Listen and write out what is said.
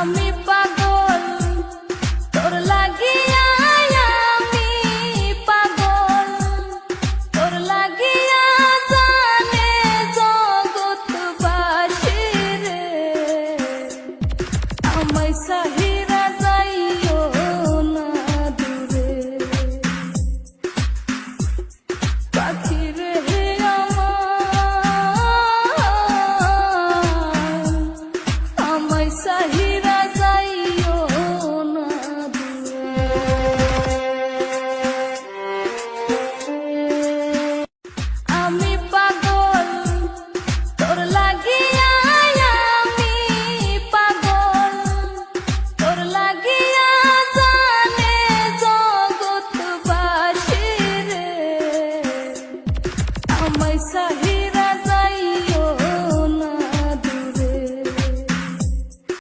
আমি পাগল তোর লাগিয়া, আমি পাগল তোর লাগিয়া, জানে জগৎবাসী রে। আমায় সাহিরা যাইও না দূরে, পাখি রে আমার, আমায় সাহিরা